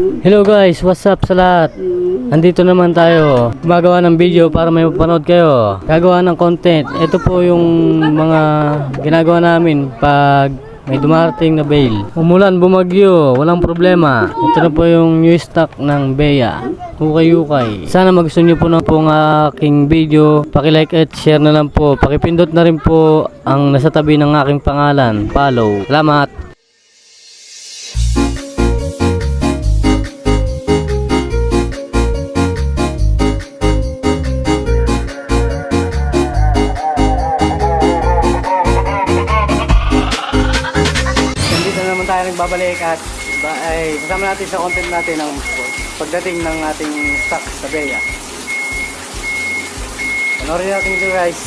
Hello guys, what's up sa lahat? Andito naman tayo, gumagawa ng video para may mapanood kayo. Gagawa ng content. Ito po yung mga ginagawa namin pag may dumarating na bale. Umulan, bumagyo, walang problema. Ito na po yung new stock ng Bea. Ukay-ukay. Sana magustuhan nyo po na po ang aking video. Paki-like at share na lang po. Pakipindot na rin po ang nasa tabi ng aking pangalan. Follow. Salamat! Tayo nagbabalik at ay kasama natin sa content natin ng pagdating ng ating stock sa Bea. Panoorin natin ito guys.